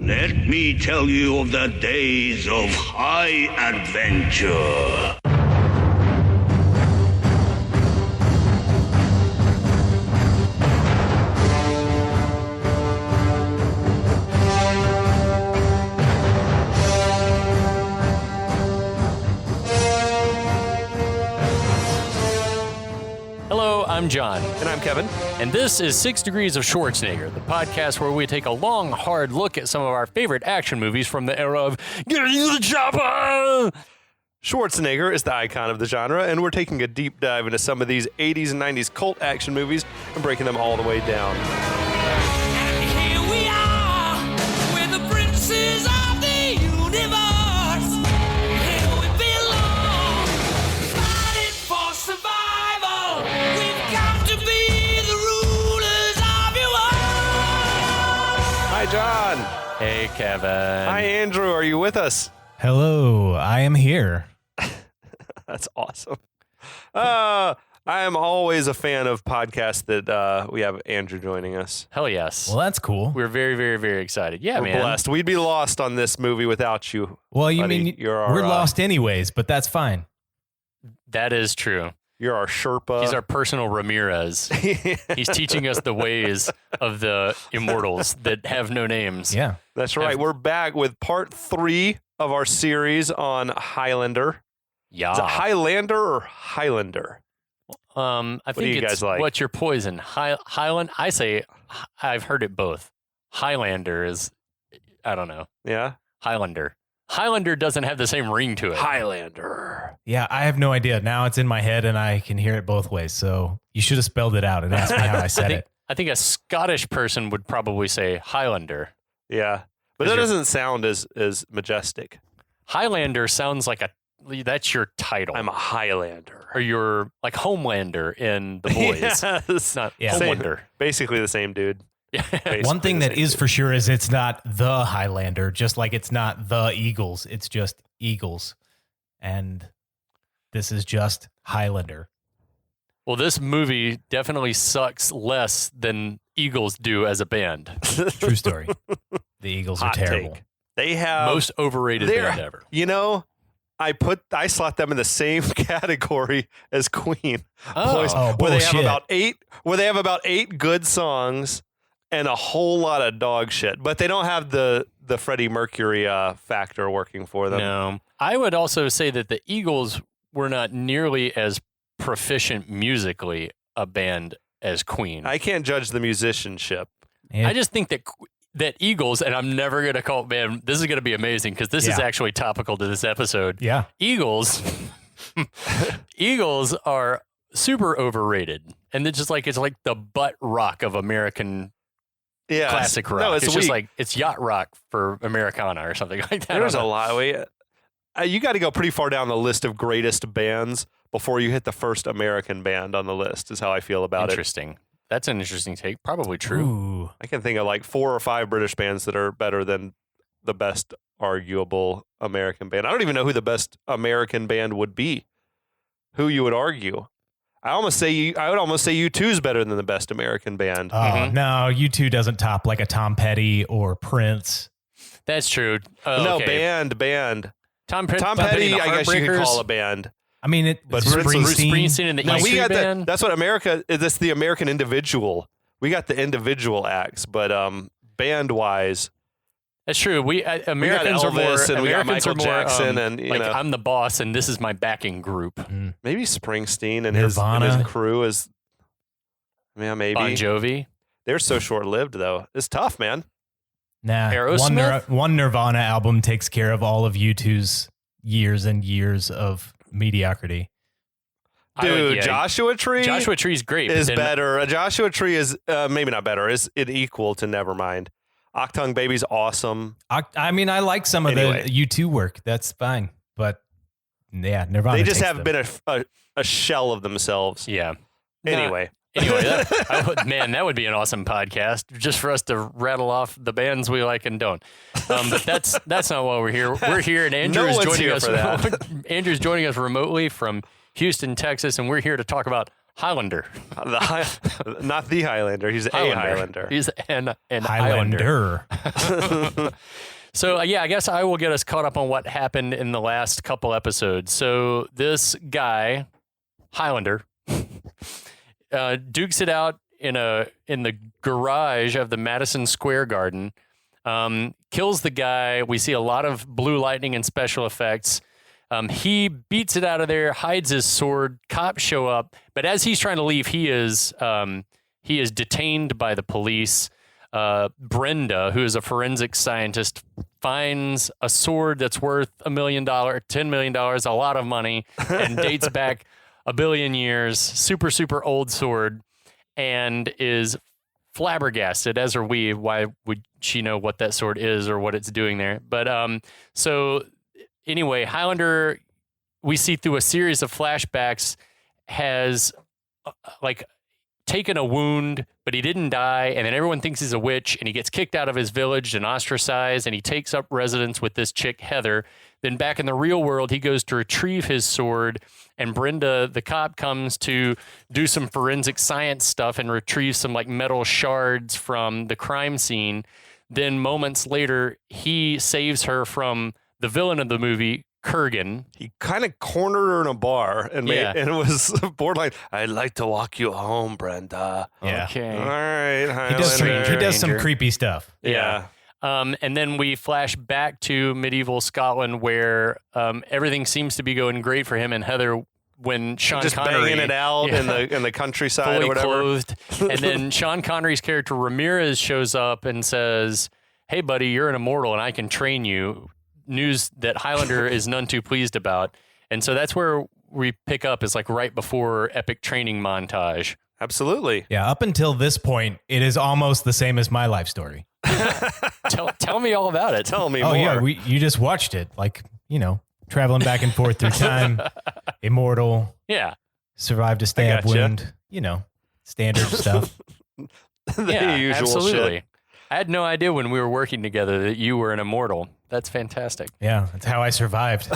Let me tell you of the days of high adventure. Hello, I'm John. And I'm Kevin. And this is 6 Degrees of Schwarzenegger, the podcast where we take a long, hard look at some of our favorite action movies from the era of Get in the Chopper! Schwarzenegger is the icon of the genre, and we're taking a deep dive into some of these 80s and 90s cult action movies and breaking them all the way down. And here we are, we're the princes of the universe. Here we belong, fighting for survival. We've come to be the rulers of your world. Hi, John. Hey, Kevin. Hi, Andrew. Are you with us? Hello, I am here. That's awesome. I am always a fan of podcasts that we have Andrew joining us. Hell yes. Well, that's cool. We're very, very, very excited. Yeah, We're man. blessed. We'd be lost on this movie without you. Well, you buddy. mean You're our, we're lost anyways, but that's fine. That is true. You're our Sherpa. He's our personal Ramirez. He's teaching us the ways of the immortals that have no names. Yeah. That's right. We're back with part 3 of our series on Highlander. Yeah. Is it Highlander or Highlander? I do think you it's guys like? What's your poison? Highland? I say I've heard it both. Highlander is, I don't know. Yeah. Highlander. Highlander doesn't have the same ring to it. Highlander. Yeah, I have no idea. Now it's in my head and I can hear it both ways. So you should have spelled it out and asked me how I said it. I think a Scottish person would probably say Highlander. Yeah. But that doesn't sound as majestic. Highlander sounds like that's your title. I'm a Highlander. Or you're like Homelander in The Boys. Yes. Not Yeah. Homelander. Basically the same dude. Basically One thing the that same is dude. for sure is it's not the Highlander, just like it's not the Eagles. It's just Eagles. And this is just Highlander. Well, this movie definitely sucks less than Eagles do as a band. True story. The Eagles are Hot terrible. take. They have Most overrated they're- band ever. You know, I slot them in the same category as Queen. Boys, Oh, where they have bullshit. about 8 good songs and a whole lot of dog shit, but they don't have the Freddie Mercury factor working for them. No. I would also say that the Eagles were not nearly as proficient musically a band as Queen. I can't judge the musicianship. Yeah. I just think that Eagles, and I'm never going to call it, man, this is going to be amazing because this is Yeah. actually topical to this episode. Yeah. Eagles are super overrated. And it's like the butt rock of American Yeah, classic rock. No, it's just weak. like it's yacht rock for Americana or something like that. There's a lot. You got to go pretty far down the list of greatest bands before you hit the first American band on the list, is how I feel about it. Interesting. That's an interesting take. Probably true. Ooh. I can think of like 4 or 5 British bands that are better than the best arguable American band. I don't even know who the best American band would be. Who you would argue? I would almost say U2 is better than the best American band. Oh, no, U2 doesn't top like a Tom Petty or Prince. That's true. No, Okay. band. Tom Tom Petty, Petty, and the I guess you could Heartbreakers. call a band. I mean, But Bruce Springsteen. Springsteen and the No, E we Street got Band. that's what America. That's the American individual. We got the individual acts, but band wise, That's true. Americans are more. Elvis and we got Americans Michael are more, Jackson and, you like know. I'm the boss and this is my backing group. maybe Springsteen and his Nirvana. crew is. Yeah, maybe Bon Jovi. they're so short lived though. It's tough, man. Nah, Aerosmith? one Nirvana album takes care of all of U2's years and years of mediocrity. Dude, Joshua Tree. Joshua Tree's great. is but then- better. Joshua Tree is maybe not better. Is it equal to Nevermind? Octung Baby's awesome. I mean, I like some of Anyway. the U2 work. That's fine. But yeah, Nirvana They just takes have them. been a shell of themselves. Yeah. Anyway. Anyway, that would be an awesome podcast just for us to rattle off the bands we like and don't. But that's not why we're here. We're here, and Andrew No is one's joining here us. for that. Andrew's joining us remotely from Houston, Texas, and we're here to talk about Highlander. Not the Highlander. He's a Highlander. He's an Highlander. Highlander. So, yeah, I guess I will get us caught up on what happened in the last couple episodes. So this guy, Highlander, dukes it out in the garage of the Madison Square Garden, kills the guy. We see a lot of blue lightning and special effects. He beats it out of there, hides his sword. Cops show up, but as he's trying to leave, he is detained by the police. Brenda, who is a forensic scientist, finds a sword that's worth $1 million, $10 million, a lot of money, and dates back 1 billion years. Super, super old sword, and is flabbergasted, as are we. Why would she know what that sword is or what it's doing there? But so anyway, Highlander, we see through a series of flashbacks, has taken a wound, but he didn't die, and then everyone thinks he's a witch, and he gets kicked out of his village and ostracized, and he takes up residence with this chick, Heather. Then back in the real world, he goes to retrieve his sword, and Brenda, the cop, comes to do some forensic science stuff and retrieve some metal shards from the crime scene. Then moments later, he saves her from the villain of the movie, Kurgan. He kind of cornered her in a bar and and it was borderline. I'd like to walk you home, Brenda. Yeah. Okay. All right. He does some creepy stuff. Yeah. And then we flash back to medieval Scotland, where everything seems to be going great for him and Heather when Sean just Connery banging it out in the countryside fully or whatever. Clothed. And then Sean Connery's character Ramirez shows up and says, "Hey, buddy, you're an immortal, and I can train you." News that Highlander is none too pleased about. And so that's where we pick up, is right before epic training montage. Absolutely. Yeah, up until this point, it is almost the same as my life story. Tell me all about it. Tell me Oh, more. yeah, you just watched it. Traveling back and forth through time, immortal, Yeah. survived a stab gotcha. wound, standard stuff. The usual absolutely. shit. I had no idea when we were working together that you were an immortal. That's fantastic. Yeah, that's how I survived.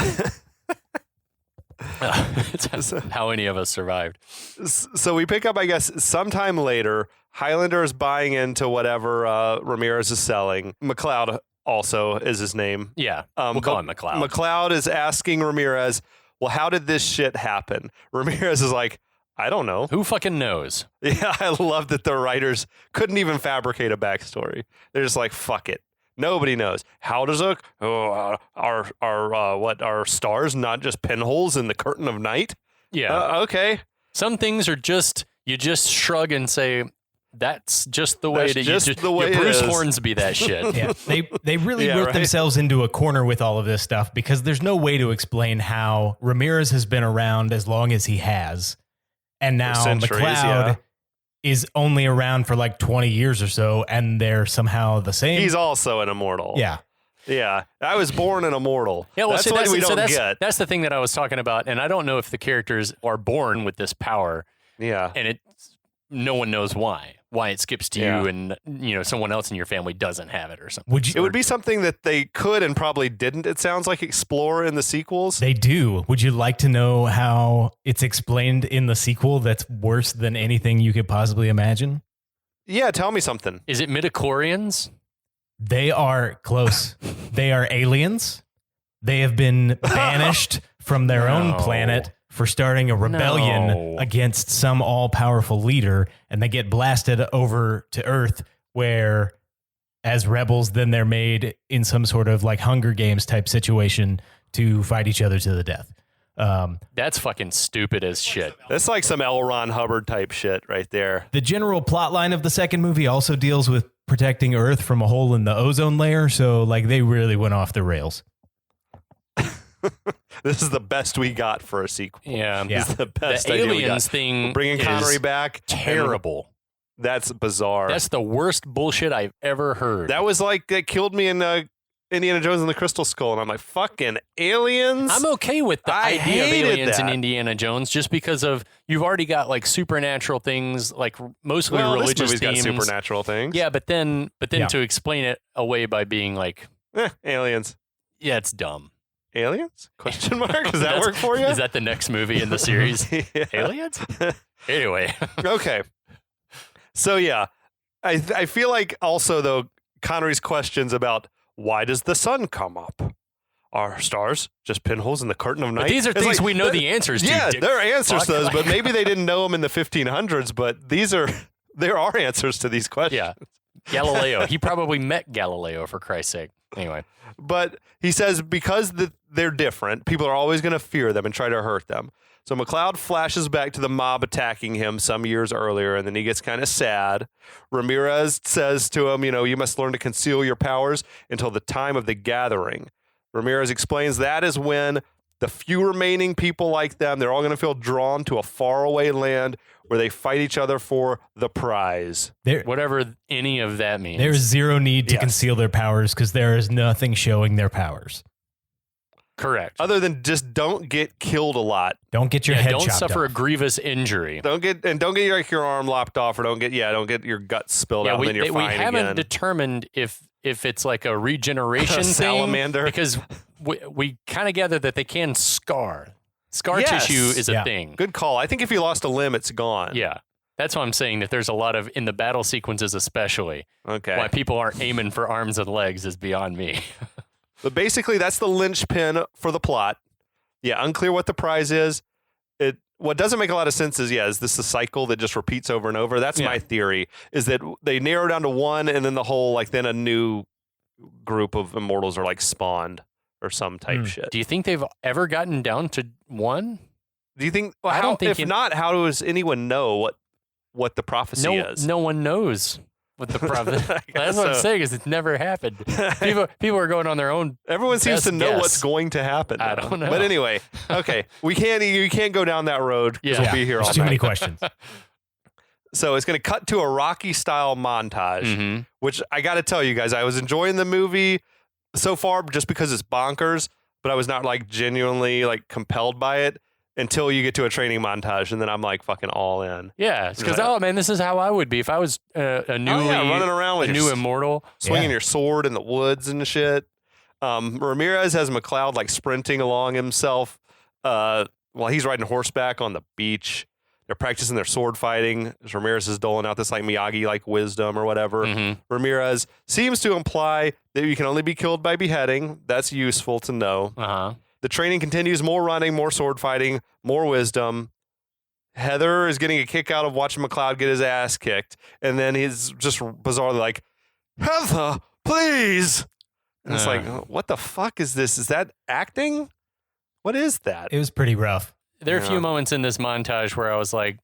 It's how any of us survived. So we pick up, I guess, sometime later, Highlander is buying into whatever Ramirez is selling. McLeod also is his name. Yeah, we'll call him McLeod. McLeod is asking Ramirez, well, how did this shit happen? Ramirez is like, I don't know. Who fucking knows? Yeah, I love that the writers couldn't even fabricate a backstory. They're just like, fuck it. Nobody knows. How does our stars not just pinholes in the curtain of night? Yeah. Okay. Some things are just, you just shrug and say, that's just the way That's that just you the way you're it Bruce is. Hornsby that shit. Yeah, they really Yeah, wrote right. themselves into a corner with all of this stuff, because there's no way to explain how Ramirez has been around as long as he has, and now Centuries, McLeod yeah. is only around for 20 years or so, and they're somehow the same. He's also an immortal. Yeah. Yeah. I was born an immortal. Yeah, well, that's see, what we don't that's, get. That's the thing that I was talking about, and I don't know if the characters are born with this power, Yeah. and no one knows why it skips to Yeah. you, and someone else in your family doesn't have it or something. Would you? It would be something that they could and probably didn't, it sounds like, explore in the sequels. They do. Would you like to know how it's explained in the sequel that's worse than anything you could possibly imagine? Yeah, tell me something. Is it midichlorians? They are close. They are aliens. They have been banished from their own planet for starting a rebellion No. against some all-powerful leader, and they get blasted over to Earth, where as rebels, then they're made in some sort of Hunger Games type situation to fight each other to the death. That's fucking stupid as shit. That's like some L. Ron Hubbard type shit right there. The general plot line of the second movie also deals with protecting Earth from a hole in the ozone layer, so they really went off the rails. This is the best we got for a sequel. Yeah. Yeah. This is the best The idea we aliens got. thing Bringing is Connery back. terrible. That's bizarre. That's the worst bullshit I've ever heard. That was that killed me in Indiana Jones and the Crystal Skull, and I'm like, fucking aliens? I'm okay with the I idea of hated aliens in that. Indiana Jones, just because of you've already got supernatural things, mostly well, religious this movie's themes. got supernatural things. Yeah, but then Yeah. to explain it away by being Aliens. yeah, it's dumb. Aliens? Question mark? Does that That's- work for you? Is that the next movie in the series? Yeah. Aliens? Anyway. Okay. So yeah, I feel like also though Connery's questions about why does the sun come up? Are stars just pinholes in the curtain of night? But these are It's things like, we know the answers to. Yeah, dick there are answers fuck. to those, but maybe they didn't know them in the 1500s. But there are answers to these questions. Yeah. Galileo. He probably met Galileo, for Christ's sake. Anyway. But he says because they're different, people are always going to fear them and try to hurt them. So McLeod flashes back to the mob attacking him some years earlier, and then he gets kind of sad. Ramirez says to him, you must learn to conceal your powers until the time of the gathering. Ramirez explains that is when the few remaining people like them, they're all going to feel drawn to a faraway land where they fight each other for the prize. Whatever any of that means. There's zero need to Yes. conceal their powers because there is nothing showing their powers. Correct. Other than just don't get killed a lot. Don't get your head don't chopped suffer off. a grievous injury. Don't get your arm lopped off, or don't get your guts spilled out, and then you're we fine haven't again. determined if it's like a regeneration thing, Salamander. because we kind of gather that they can scar. Scar Yes. tissue is a Yeah. thing. Good call. I think if you lost a limb, it's gone. Yeah. That's why I'm saying that there's a lot of, in the battle sequences especially, Okay. why people aren't aiming for arms and legs is beyond me. But basically, that's the linchpin for the plot. Yeah, unclear what the prize is. What doesn't make a lot of sense is this a cycle that just repeats over and over? That's Yeah. my theory, is that they narrow down to one, and then the whole, then a new group of immortals are spawned or some type shit. Do you think they've ever gotten down to one? Do you think, well, I don't think if not, how does anyone know what the prophecy is? No one knows what the problem. That's what I'm so. saying, is it's never happened. People are going on their own. Everyone seems Best to know guess. what's going to happen. I though. don't know. But anyway, okay, you can't go down that road because Yeah. we'll be here There's all too night. many questions. So it's going to cut to a Rocky style montage, Mhm. which I got to tell you guys, I was enjoying the movie so far just because it's bonkers, but I was not genuinely compelled by it until you get to a training montage, and then I'm fucking all in. Yeah, because Right. oh man, this is how I would be if I was a newly running around with a your new immortal. swinging Yeah. your sword in the woods and shit. Ramirez has McLeod sprinting along himself while he's riding horseback on the beach. They're practicing their sword fighting. Ramirez is doling out this Miyagi wisdom or whatever. Mhm. Ramirez seems to imply that you can only be killed by beheading. That's useful to know. Uh-huh. The training continues: more running, more sword fighting, more wisdom. Heather is getting a kick out of watching McLeod get his ass kicked, and then he's just bizarrely like, "Heather, please." And it's what the fuck is this? Is that acting? What is that? It was pretty rough. There are a Yeah. few moments in this montage where I was like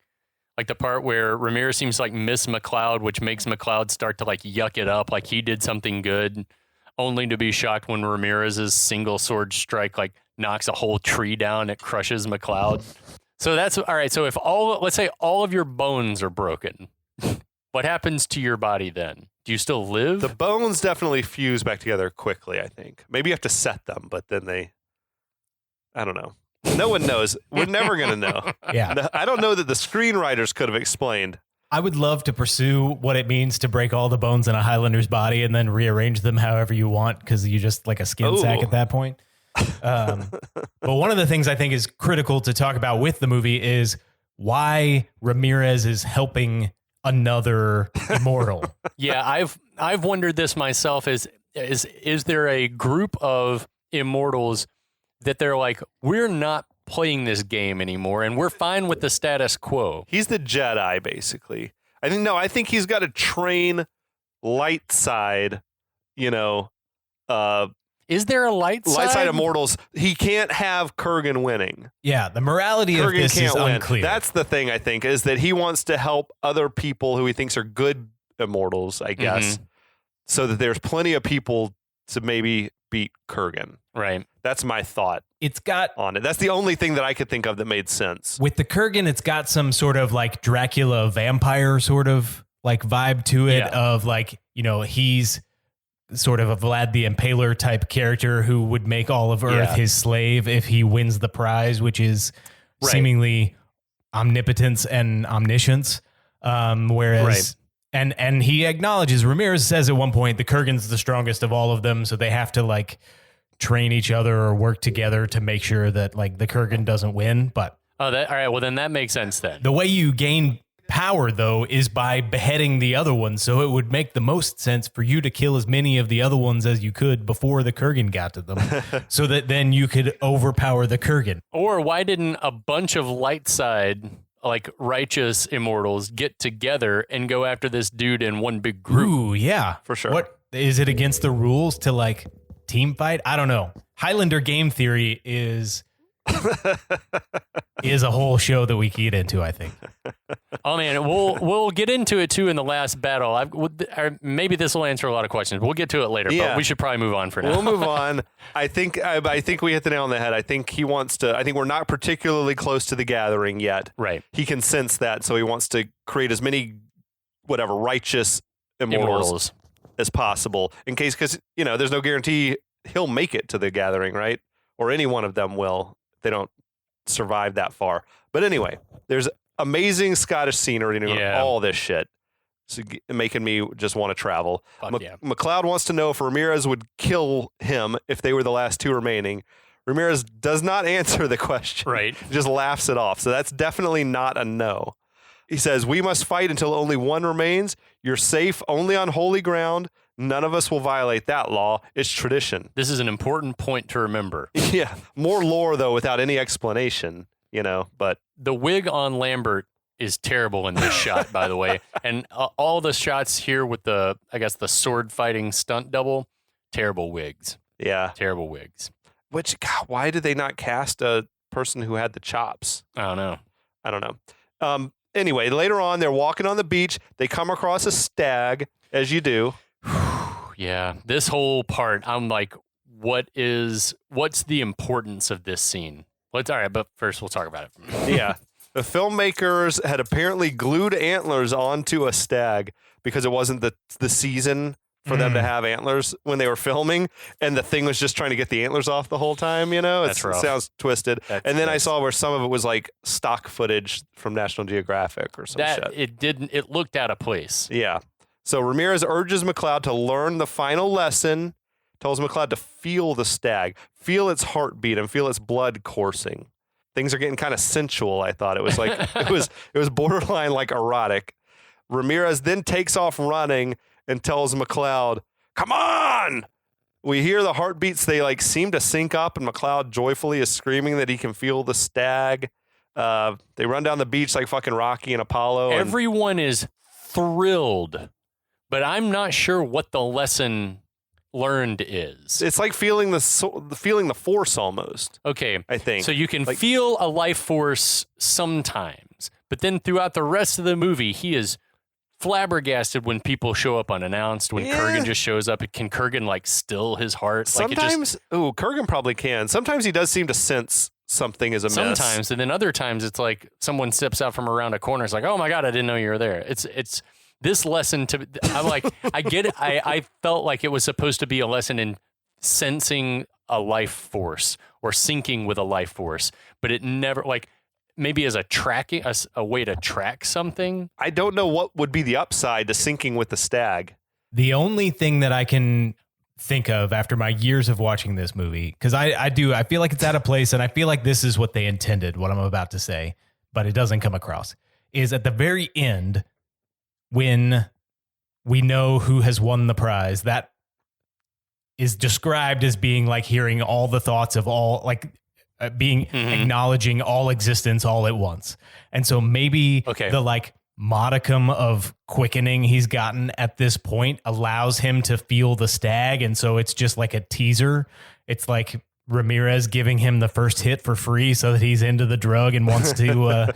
the part where Ramirez seems to miss McLeod, which makes McLeod start to yuck it up, like he did something good, only to be shocked when Ramirez's single sword strike knocks a whole tree down. It crushes McLeod. So that's all right. So if let's say all of your bones are broken, what happens to your body then? Do you still live? The bones definitely fuse back together quickly, I think. Maybe you have to set them, but then I don't know. No one knows. We're never going to know. Yeah. I don't know that the screenwriters could have explained. I would love to pursue what it means to break all the bones in a Highlander's body and then rearrange them however you want because you're just like a skin sack Ooh. at that point. But one of the things I think is critical to talk about with the movie is why Ramirez is helping another immortal. Yeah, I've wondered this myself. Is there a group of immortals that they're like, we're not playing this game anymore and we're fine with the status quo? He's the Jedi, basically. I think he's got to train light side, Is there a light side? immortals. He can't have Kurgan winning. Yeah, the morality of Kurgan this is can't win. unclear. That's the thing, I think, is that he wants to help other people who he thinks are good immortals, I guess, so that there's plenty of people to maybe beat Kurgan. Right. That's my thought It's got on it. That's the only thing that I could think of that made sense. with the Kurgan, it's got some sort of Dracula vampire sort of vibe to it of he's sort of a Vlad the Impaler type character who would make all of Earth his slave if he wins the prize, which is seemingly omnipotence and omniscience. Whereas, and he acknowledges, Ramirez says at one point, the Kurgan's the strongest of all of them. So they have to train each other or work together to make sure that the Kurgan doesn't win. But Oh, all right. Well, then that makes sense then. The way you gain power, though, is by beheading the other ones. So it would make the most sense for you to kill as many of the other ones as you could before the Kurgan got to them, so that then you could overpower the Kurgan. Or why didn't a bunch of light side, like righteous immortals, get together and go after this dude in one big group? Ooh, yeah. For sure. What is it against the rules to like team fight? I don't know. Highlander game theory is a whole show that we can get into, I think. Oh man, we'll get into it too in the last battle. Maybe this will answer a lot of questions. We'll get to it later, Yeah. but we should probably move on for now. We'll move on. I think we hit the nail on the head. I think he wants to. I think we're not particularly close to the gathering yet. Right. He can sense that, so he wants to create as many righteous immortals as possible in case, because there's no guarantee he'll make it to the gathering, right? Or any one of them will. They don't survive that far. But anyway, there's amazing Scottish scenery and all this shit. So making me just want to travel. McLeod wants to know if Ramirez would kill him if they were the last two remaining. Ramirez does not answer the question. Right. He just laughs it off. So that's definitely not a no. He says, we must fight until only one remains. You're safe only on holy ground. None of us will violate that law. It's tradition. This is an important point to remember. Yeah. More lore, though, without any explanation, but the wig on Lambert is terrible in this shot, by the way. And all the shots here with the sword fighting stunt double, terrible wigs. Yeah. Terrible wigs. Which, God, why did they not cast a person who had the chops? I don't know. Anyway, later on, they're walking on the beach. They come across a stag, as you do. Yeah, this whole part, I'm like, what's the importance of this scene? All right, but first we'll talk about it. Yeah. The filmmakers had apparently glued antlers onto a stag because it wasn't the season for them to have antlers when they were filming, and the thing was just trying to get the antlers off the whole time, That's rough. It sounds twisted. And then I saw where some of it was like stock footage from National Geographic or some shit. It looked out of place. Yeah. So Ramirez urges McLeod to learn the final lesson, tells McLeod to feel the stag, feel its heartbeat, and feel its blood coursing. Things are getting kind of sensual, I thought. It was like it was borderline like erotic. Ramirez then takes off running and tells McLeod, "Come on!" We hear the heartbeats, they seem to sync up, and McLeod joyfully is screaming that he can feel the stag. They run down the beach like fucking Rocky and Apollo. Everyone is thrilled. But I'm not sure what the lesson learned is. It's like feeling the force almost. Okay. I think. So you can feel a life force sometimes, but then throughout the rest of the movie, he is flabbergasted when people show up unannounced, when Kurgan just shows up. Can Kurgan still his heart? Sometimes, Kurgan probably can. Sometimes he does seem to sense something is amiss. Sometimes, and then other times it's like someone steps out from around a corner. It's like, oh my God, I didn't know you were there. It's this lesson I'm like, I get it. I felt like it was supposed to be a lesson in sensing a life force or syncing with a life force, but it never maybe as a way to track something. I don't know what would be the upside to syncing with the stag. The only thing that I can think of after my years of watching this movie, because I feel like it's out of place, and I feel like this is what they intended, what I'm about to say, but it doesn't come across, is at the very end, when we know who has won the prize, that is described as being hearing all the thoughts of all, acknowledging all existence all at once. And so maybe the modicum of quickening he's gotten at this point allows him to feel the stag. And so it's just like a teaser. It's like Ramirez giving him the first hit for free so that he's into the drug and wants to,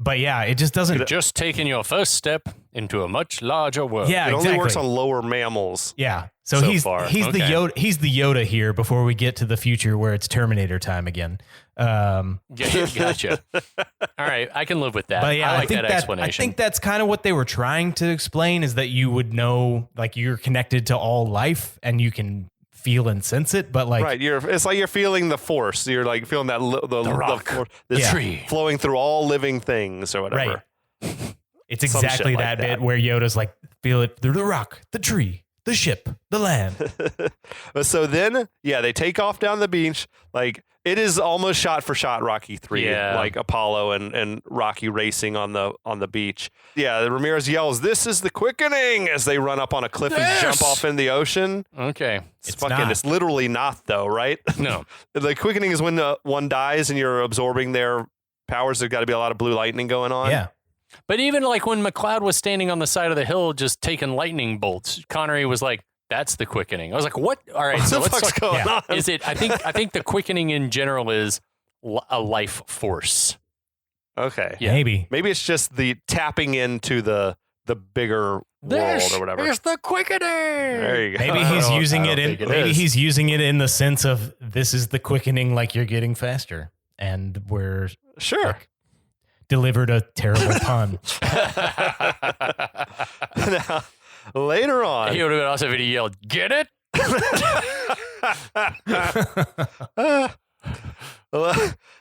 but yeah, it just doesn't. Just taking your first step into a much larger world. Yeah, it exactly. only works on lower mammals. Yeah, so he's far. the Yoda. He's the Yoda here before we get to the future where it's Terminator time again. Gotcha. All right, I can live with that. But yeah, I like that explanation. I think that's kind of what they were trying to explain, is that you would know, you're connected to all life and you can feel and sense it, but right, it's like you're feeling the force. You're feeling that the rock, the tree flowing through all living things or whatever. Right. It's exactly that bit where Yoda's feel it through the rock, the tree, the ship, the land. So then, they take off down the beach. It is almost shot for shot Rocky 3, Yeah. like Apollo and Rocky racing on the beach. Yeah, Ramirez yells, "This is the quickening!" as they run up on a cliff and jump off in the ocean. Okay. It's literally not though, right? No. The quickening is when one dies and you're absorbing their powers. There's got to be a lot of blue lightning going on. Yeah. But even like when McLeod was standing on the side of the hill just taking lightning bolts, Connery was like, "That's the quickening." I was like, "What? All right, so What the let's fuck's talk. going on? Is it? I think the quickening in general is a life force. Okay. Yeah. Maybe. Maybe it's just the tapping into the bigger world or whatever. Is the quickening. There you go. Maybe I don't he's know. using I it don't in. think it Maybe is. he's using it in the sense of this is the quickening, like you're getting faster, and we're Sure. delivered a terrible pun. Now, later on, He would have been awesome if he yelled, "Get it!"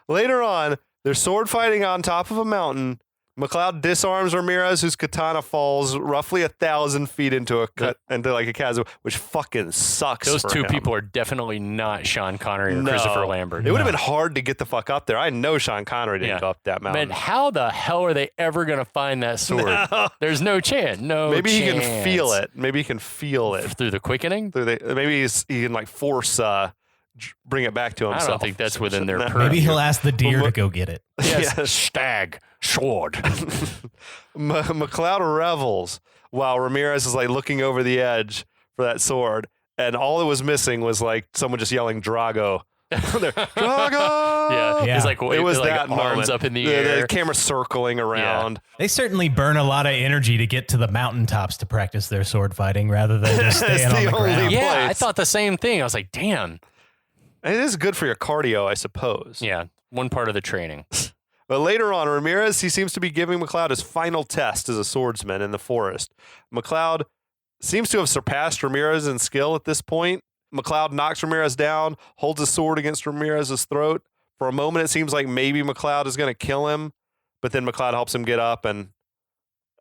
later on, they're sword fighting on top of a mountain. McLeod disarms Ramirez, whose katana falls roughly 1,000 feet into like a chasm, which fucking sucks. Those for two him. people are definitely not Sean Connery or No. Christopher Lambert. It would have been hard to get the fuck up there. I know Sean Connery didn't Yeah. go up that mountain. Man, how the hell are they ever going to find that sword? No. There's no chance. No Maybe he chance. can feel it. Maybe he can feel it. Through the quickening? Maybe he can like force bring it back to I himself. don't think that's within their No. purview. Maybe he'll ask the deer to go get it. Yes. Yes. Stag. Sword. McLeod revels while Ramirez is like looking over the edge for that sword, and all it was missing was like someone just yelling Drago. Drago! Yeah. Yeah. He's like, It was like that arms moment. up in the air. The camera circling around. They certainly burn a lot of energy to get to the mountaintops to practice their sword fighting rather than just That's staying on the the only ground. Yeah, I place. thought the same thing. I was like, damn. It is good for your cardio, I suppose. Yeah, one part of the training. But later on, Ramirez, he seems to be giving McLeod his final test as a swordsman in the forest. McLeod seems to have surpassed Ramirez in skill at this point. McLeod knocks Ramirez down, holds his sword against Ramirez's throat. For a moment, it seems like maybe McLeod is going to kill him, but then McLeod helps him get up, and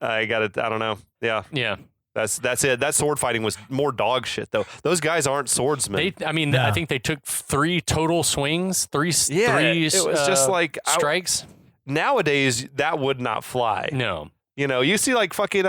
I got it. I don't know. Yeah, Yeah. that's it. That sword fighting was more dog shit, though. Those guys aren't swordsmen. No. I think they took 3 total swings, three it was just like strikes. Nowadays, that would not fly. No. You know, you see like fucking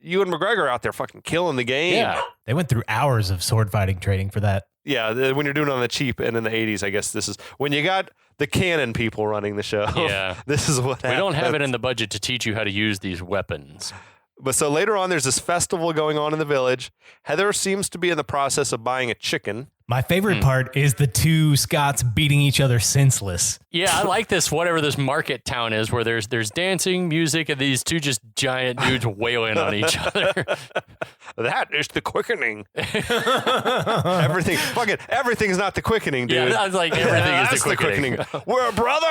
Ewan McGregor out there fucking killing the game. Yeah. They went through hours of sword fighting training for that. Yeah, when you're doing it on the cheap and in the 80s, I guess this is when you got the canon people running the show. Yeah. This is what We don't have it happens. in the budget to teach you how to use these weapons. But so later on, there's this festival going on in the village. Heather seems to be in the process of buying a chicken. My favorite part is the two Scots beating each other senseless. Yeah, I like this, whatever this market town is, where there's dancing, music, and these two just giant dudes wailing on each other. That is the quickening. Everything's not the quickening, dude. Yeah, I was like, everything is That's the quickening. We're brothers.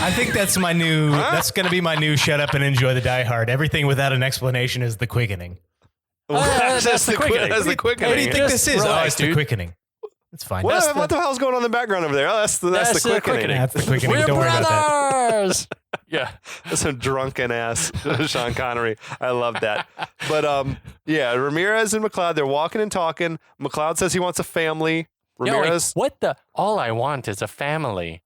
I think that's my new. That's going to be my new. Shut up and enjoy the Die Hard. Everything without an explanation is the quickening. That's the quickening. That's the What do quickening. you think this is? relax, Oh, it's the dude. quickening. It's fine. What the hell's going on in the background over there? Oh, that's the quickening. That's the quickening. We're Don't worry about that. brothers. Yeah. That's some drunken ass Sean Connery. I love that. But yeah, Ramirez and McLeod, they're walking and talking. McLeod says he wants a family. Yeah, like, Ramirez, what the? All I want is a family.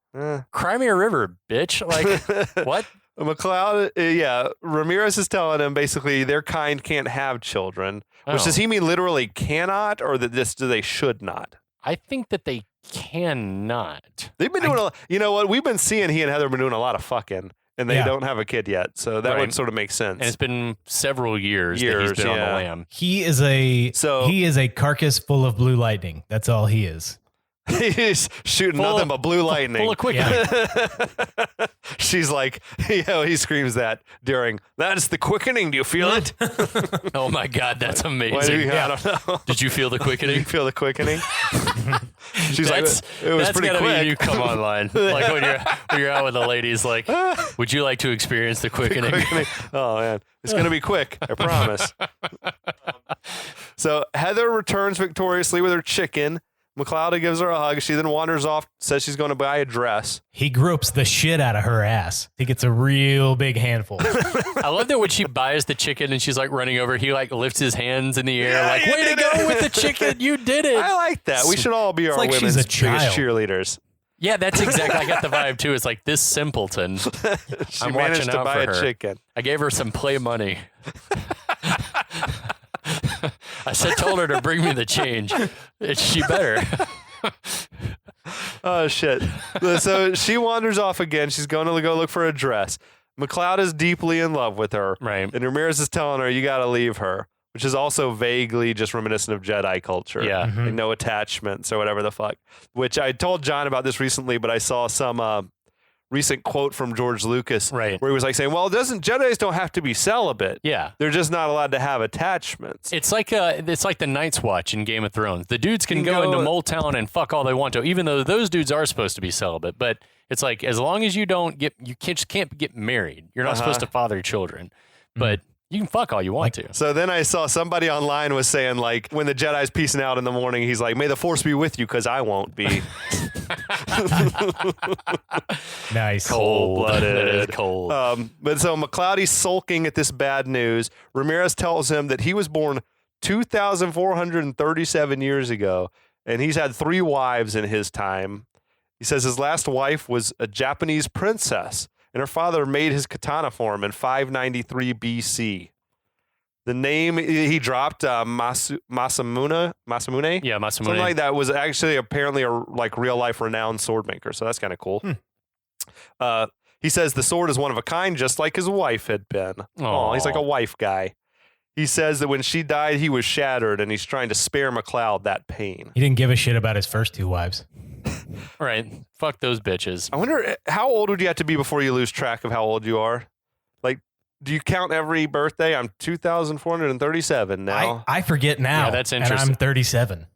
Cry me a river, bitch. Like, what? McLeod, yeah, Ramirez is telling him basically their kind can't have children. Which Oh. does he mean literally cannot, or that they should not? I think that they cannot. They've been doing you know what? We've been seeing he and Heather have been doing a lot of fucking, and they Yeah. don't have a kid yet. So that Right. would sort of make sense. And it's been several years that he's been on the yeah. lam. He is a carcass full of blue lightning. That's all he is. He's shooting Full nothing of- but blue lightning. Full of quickening. She's like, he screams that during, that's the quickening. Do you feel it? Oh my God, that's Why do amazing. you, I don't know. Did you feel the Did you quickening? feel the quickening? She's That's, like, it was that's pretty gotta quick. be you come online. Like when you're out with the ladies, like, would you like to experience the quickening? Quickening. Oh man, it's gonna be quick. I promise. So Heather returns victoriously with her chicken. McLeod gives her a hug. She then wanders off, says she's going to buy a dress. He gropes the shit out of her ass. He gets a real big handful. I love that when she buys the chicken and she's like running over, he like lifts his hands in the air, Yeah, like, you way to did go it." with the chicken. You did it. I like that. We should all be our like she's women's a biggest child. cheerleaders. Yeah, that's exactly. I got the vibe too. It's like this simpleton. She I'm managed watching to out buy for a her. chicken. I gave her some play money. Told her to bring me the change. She better. Oh, shit. So she wanders off again. She's going to go look for a dress. McLeod is deeply in love with her. Right. And Ramirez is telling her, you got to leave her, which is also vaguely just reminiscent of Jedi culture. Yeah. Like no attachments or whatever the fuck. Which I told John about this recently, but I saw some recent quote from George Lucas Right. where he was like saying, well, Jedis don't have to be celibate. Yeah. They're just not allowed to have attachments. It's like the Night's Watch in Game of Thrones. The dudes can go into Mole Town and fuck all they want to, even though those dudes are supposed to be celibate. But it's like as long as you can't get married. You're not supposed to father children, but you can fuck all you want to. So then I saw somebody online was saying, like, when the Jedi's peacing out in the morning, he's like, may the Force be with you because I won't be. Nice. Cold-blooded. That is cold. But so McLeody's sulking at this bad news. Ramirez tells him that he was born 2,437 years ago, and he's had 3 wives in his time. He says his last wife was a Japanese princess, and her father made his katana for him in 593 BC. The name he dropped, Masamune? Yeah, Masamune. Something like that, was actually apparently a real life renowned sword maker. So that's kind of cool. He says the sword is one of a kind, just like his wife had been. Oh, he's like a wife guy. He says that when she died, he was shattered, and he's trying to spare McLeod that pain. He didn't give a shit about his first 2 wives. Right. Fuck those bitches. I wonder, how old would you have to be before you lose track of how old you are? Like, do you count every birthday? I'm 2,437 now. I forget now. Yeah, that's And interesting. I'm 37.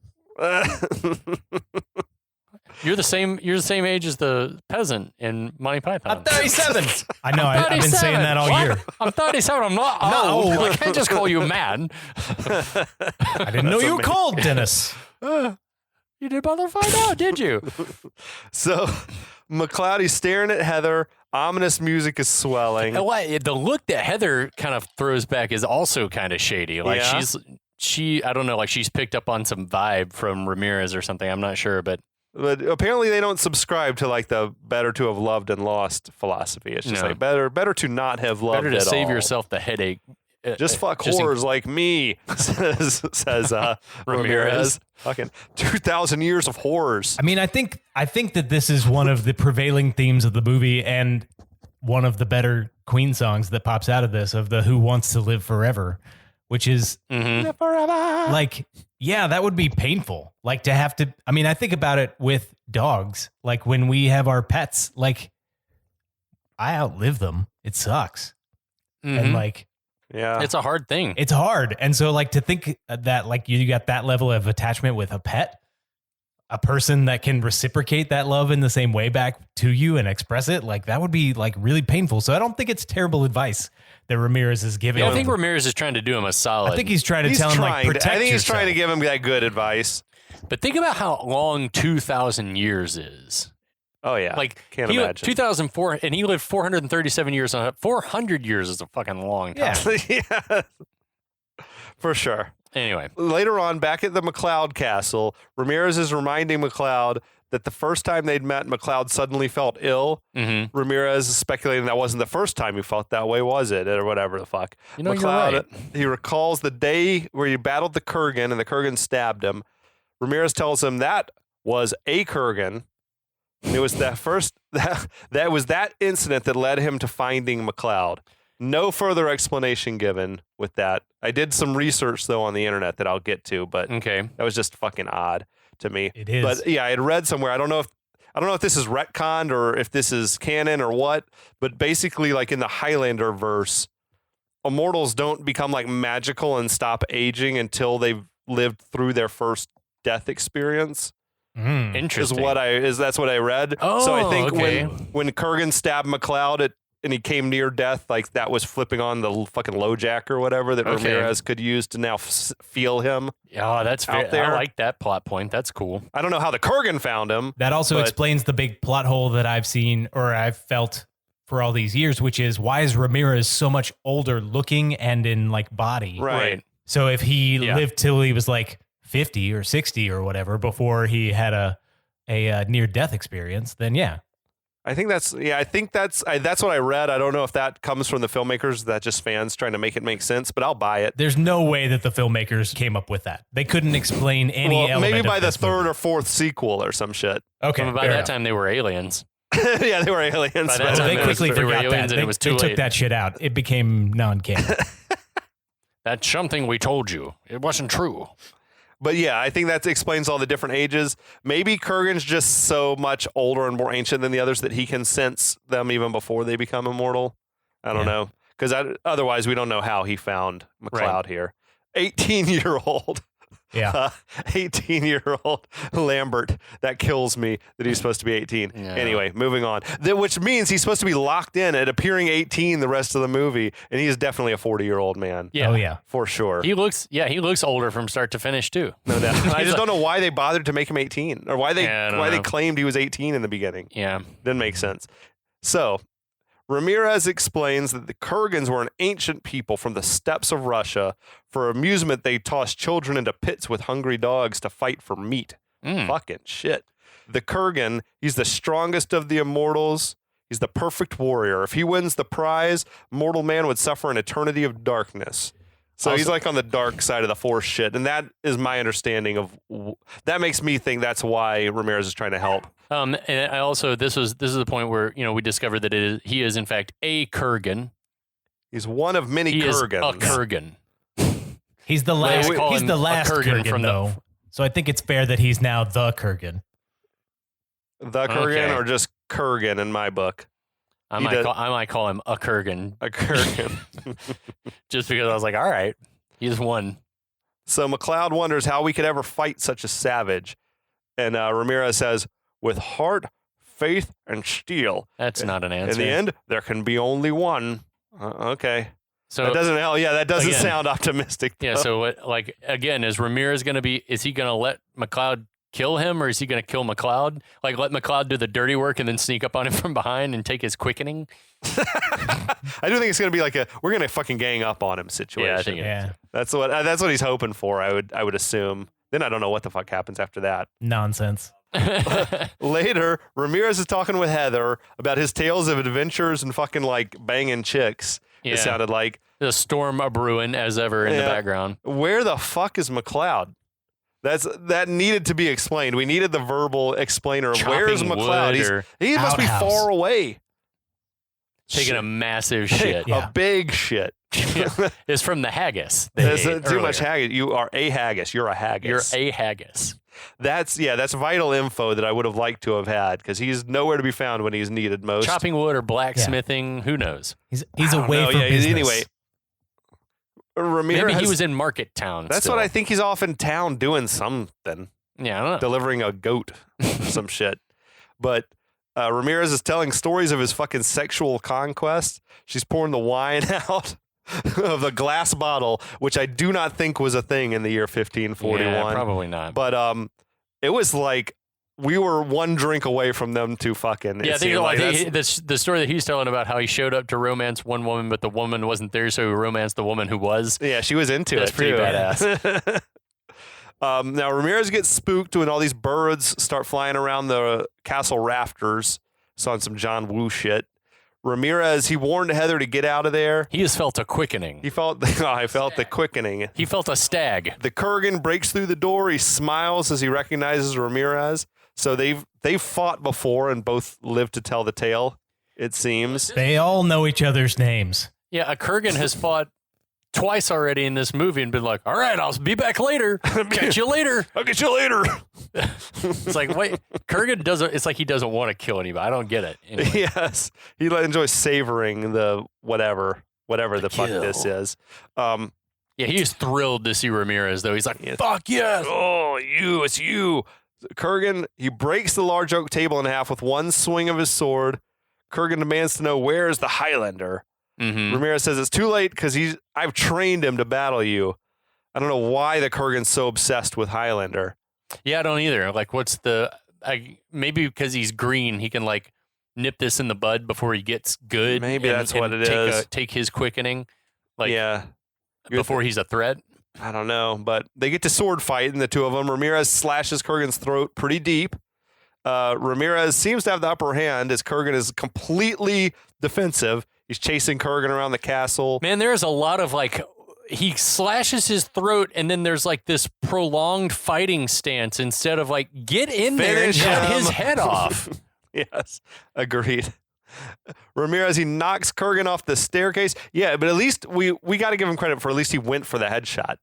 You're the same age as the peasant in Monty Python. I'm 37. I know. I've been saying that all What? year. I'm 37. I'm not old. I can't just call you man. I didn't know you were called Dennis. You didn't bother to find out, did you? So McLeody's staring at Heather. Ominous music is swelling. And the look that Heather kind of throws back is also kind of shady. Like Yeah. I don't know, like she's picked up on some vibe from Ramirez or something. I'm not sure, but apparently they don't subscribe to like the better to have loved and lost philosophy. It's just No. like better to not have loved better to at save all. yourself the headache. Just fuck just in- whores like me, says Ramirez. Fucking 2,000 years of whores. I mean, I think that this is one of the prevailing themes of the movie and one of the better Queen songs that pops out of this, of the Who Wants to Live Forever, which is like, yeah, that would be painful. Like to have to, I mean, I think about it with dogs. Like when we have our pets, like I outlive them. It sucks. And like, Yeah. It's a hard thing. it's hard. And so like to think that like you got that level of attachment with a pet, a person that can reciprocate that love in the same way back to you and express it, like that would be like really painful. So I don't think it's terrible advice that Ramirez is giving. I think Ramirez is trying to do him a solid. I think he's trying to tell him like protect I think he's trying to yourself. give him that good advice. But think about how long 2,000 years is. Oh yeah. Like can't he lived imagine. 2004, and he lived 437 years on it. 400 years is a fucking long time. Yeah. Yeah. For sure. Anyway, Later on, back at the McLeod castle, Ramirez is reminding McLeod that the first time they'd met, McLeod suddenly felt ill. Ramirez is speculating that wasn't the first time he felt that way, was it? Or whatever the fuck. You know, you're McLeod, right. he recalls the day where he battled the Kurgan and the Kurgan stabbed him. Ramirez tells him that was a Kurgan. And it was that was that incident that led him to finding McLeod. No further explanation given with that. I did some research though on the internet that I'll get to, but okay. that was just fucking odd to me. It is. But yeah, I had read somewhere. I don't know if this is retconned or if this is canon or what, but basically like in the Highlander verse, immortals don't become like magical and stop aging until they've lived through their first death experience. Interesting. That's what I read. Oh, so I think okay. when Kurgan stabbed McLeod and he came near death, like that was flipping on the fucking LoJack or whatever that Okay. Ramirez could use to now feel him. Yeah, that's out fair. there. I like that plot point. That's cool. I don't know how the Kurgan found him. That also But- explains the big plot hole that I've seen or I've felt for all these years, which is why is Ramirez so much older looking and in like body? Right. So if he Yeah. lived till he was like 50 or 60 or whatever before he had a a near-death experience, then yeah. I think that's what I read. I don't know if that comes from the filmmakers, that just fans trying to make it make sense, but I'll buy it. There's no way that the filmmakers came up with that. They couldn't explain any element maybe of by the this third movie. or fourth sequel or some shit. Okay, But by fair that enough. time, they were aliens. Yeah, they were aliens. By that but- time, They it was- quickly they were forgot aliens that. and They, it was too they took late. that shit out. It became non-canon. That's something we told you. It wasn't true. But yeah, I think that explains all the different ages. Maybe Kurgan's just so much older and more ancient than the others that he can sense them even before they become immortal. I don't know. Because otherwise, we don't know how he found McLeod here. 18-year-old. Yeah. 18-year-old Lambert. That kills me that he's supposed to be 18. Yeah. Anyway, moving on. Which means he's supposed to be locked in at appearing 18 the rest of the movie. And he is definitely a 40-year-old man. Yeah. Oh, yeah. For sure. He looks older from start to finish too. No doubt. I He's just like- don't know why they bothered to make him 18 or why they Yeah, I don't they know. claimed he was 18 in the beginning. Yeah. Didn't make sense. So, Ramirez explains that the Kurgans were an ancient people from the steppes of Russia. For amusement, they tossed children into pits with hungry dogs to fight for meat. Fucking shit. The Kurgan, he's the strongest of the immortals. He's the perfect warrior. If he wins the prize, mortal man would suffer an eternity of darkness. So he's like on the dark side of the force shit. And that is my understanding of, that makes me think that's why Ramirez is trying to help. And I also this is the point where we discovered that he is in fact a Kurgan. He's one of many He is a Kurgans. Kurgan. He's the They last. call He's him the a last Kurgan Kurgan, from the- though. So I think it's fair that he's now the Kurgan. The Kurgan Okay. or just Kurgan in my book? I He might does- call him a Kurgan A Kurgan. just because I was like, all right, he's one. So McLeod wonders how we could ever fight such a savage. And Ramirez says, with heart, faith, and steel. That's not an answer. In the end, there can be only one. Okay. so That doesn't that doesn't again- sound optimistic. yeah. though. So what, again, is Ramirez going to be? Is he going to let McLeod kill him, or is he going to kill McLeod? Like let McLeod do the dirty work and then sneak up on him from behind and take his quickening? I do think it's going to be like we're going to fucking gang up on him situation. Yeah, I think it is. Yeah. That's what he's hoping for. I would assume. Then I don't know what the fuck happens after that. Nonsense. Later, Ramirez is talking with Heather about his tales of adventures and fucking like banging chicks. Yeah. It sounded like. The storm a brewing as ever in the Yeah. background. Where the fuck is McLeod? That needed to be explained. We needed the verbal explainer of where's Chopping McLeod. wood or He must be outhouse. far away. taking a massive shit. Yeah. A big shit. It's from the haggis. they There's ate too much earlier. haggis. You are a haggis. You're a haggis. You're a haggis. That's vital info that I would have liked to have had because he's nowhere to be found when he's needed most. Chopping wood or blacksmithing, who knows? He's I don't away know. for Yeah, business. anyway, Ramirez. Maybe he was in Market Town. That's still. what I think. He's off in town doing something, Yeah, I don't know. delivering a goat, or some shit. But Ramirez is telling stories of his fucking sexual conquest. She's pouring the wine out of the glass bottle, which I do not think was a thing in the year 1541. Yeah, probably not. But it was like we were one drink away from them to fucking. Yeah, it I think seemed like the story that he's telling about how he showed up to romance one woman, but the woman wasn't there, so he romanced the woman who was. yeah, she was into That's it. pretty too. badass. Now Ramirez gets spooked when all these birds start flying around the castle rafters. It's on some John Woo shit. Ramirez, he warned Heather to get out of there. He has felt a quickening. He felt, I felt the quickening. He felt a stag. The Kurgan breaks through the door. He smiles as he recognizes Ramirez. So they've fought before and both lived to tell the tale. It seems. They all know each other's names. Yeah, a Kurgan has fought twice already in this movie and been like, all right, I'll be back later. Catch you later. I'll get you later. It's like, wait, Kurgan doesn't, it's like he doesn't want to kill anybody. I don't get it. Anyway. Yes, he enjoys savoring the whatever the fuck kill. this is. Yeah, he's thrilled to see Ramirez, though. He's like, Yes. fuck yes. Oh, it's you. Kurgan, he breaks the large oak table in half with one swing of his sword. Kurgan demands to know where is the Highlander. Mm-hmm. Ramirez says it's too late because I've trained him to battle you. I don't know why the Kurgan's so obsessed with Highlander. Yeah, I don't either. Like, maybe because he's green, he can like nip this in the bud before he gets good. Maybe that's what it is. Take his quickening, like Yeah, before he's a threat. I don't know, but they get to sword fight, and the two of them. Ramirez slashes Kurgan's throat pretty deep. Ramirez seems to have the upper hand as Kurgan is completely defensive. He's chasing Kurgan around the castle. Man, there's a lot of like, he slashes his throat and then there's like this prolonged fighting stance instead of like, get in there and Finish cut him. his head off. Yes, agreed. Ramirez, he knocks Kurgan off the staircase. Yeah, but at least we got to give him credit for at least he went for the headshot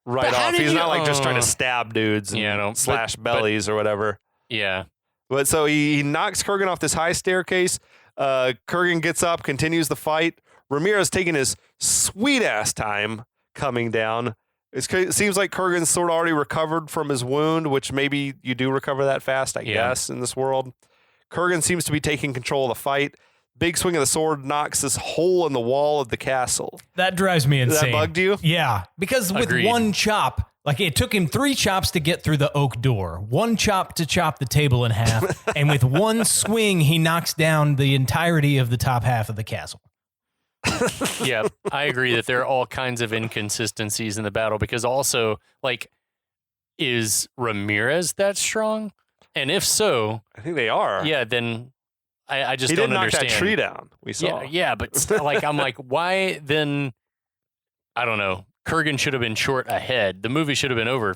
right But how off. did He's he- not like just trying to stab dudes and Yeah, no, slash but- bellies or whatever. Yeah. But so he knocks Kurgan off this high staircase. Kurgan gets up, continues the fight. Ramirez taking his sweet ass time coming down. It seems like Kurgan's sort of already recovered from his wound, which maybe you do recover that fast, I guess, in this world. Kurgan seems to be taking control of the fight. Big swing of the sword knocks this hole in the wall of the castle. That drives me insane. That bugged you? Yeah, because with Agreed. one chop, like it took him 3 chops to get through the oak door, 1 chop to chop the table in half, and with one swing, he knocks down the entirety of the top half of the castle. Yeah, I agree that there are all kinds of inconsistencies in the battle because also, like, is Ramirez that strong? And if so, I think they are. yeah, then I just He don't didn't knock understand. that tree down. We saw. Yeah, but still, like, I'm like, why then? I don't know. Kurgan should have been short ahead. The movie should have been over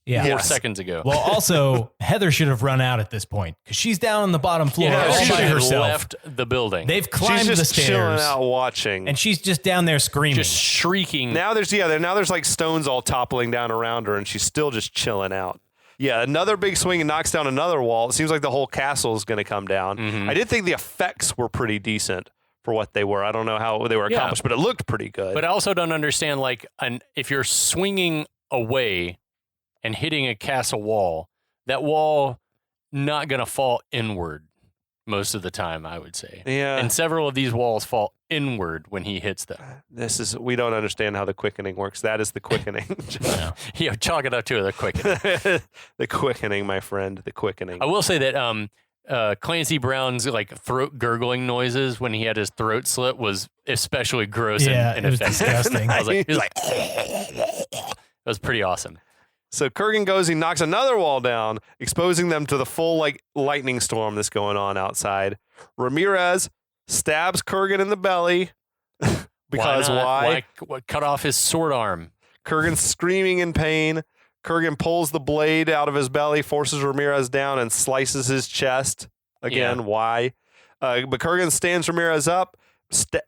Yeah. 4 Yes. seconds ago. Well, also, Heather should have run out at this point because she's down on the bottom floor yeah, all she by should have herself. left the building. They've climbed She's the just chilling stairs, out watching. and she's just down there screaming. just shrieking. Now there's like stones all toppling down around her, and she's still just chilling out. Yeah, another big swing and knocks down another wall. It seems like the whole castle is going to come down. Mhm. I did think the effects were pretty decent for what they were. I don't know how they were Yeah. accomplished, but it looked pretty good. But I also don't understand, like, if you're swinging away and hitting a castle wall, that wall not going to fall inward most of the time, I would say. yeah, And several of these walls fall inward when he hits them. we don't understand how the quickening works. That is the quickening. Yeah, chalk it up to the quick. The quickening, my friend, the quickening. I will say that Clancy Brown's like throat gurgling noises when he had his throat slit was especially gross Yeah, and it was offensive. disgusting. I was like, he was like, that was pretty awesome. So Kurgan goes, he knocks another wall down, exposing them to the full like lightning storm that's going on outside. Ramirez stabs Kurgan in the belly because why? Why cut off his sword arm? Kurgan's screaming in pain. Kurgan pulls the blade out of his belly, forces Ramirez down, and slices his chest. Again, Yeah. why? But Kurgan stands Ramirez up,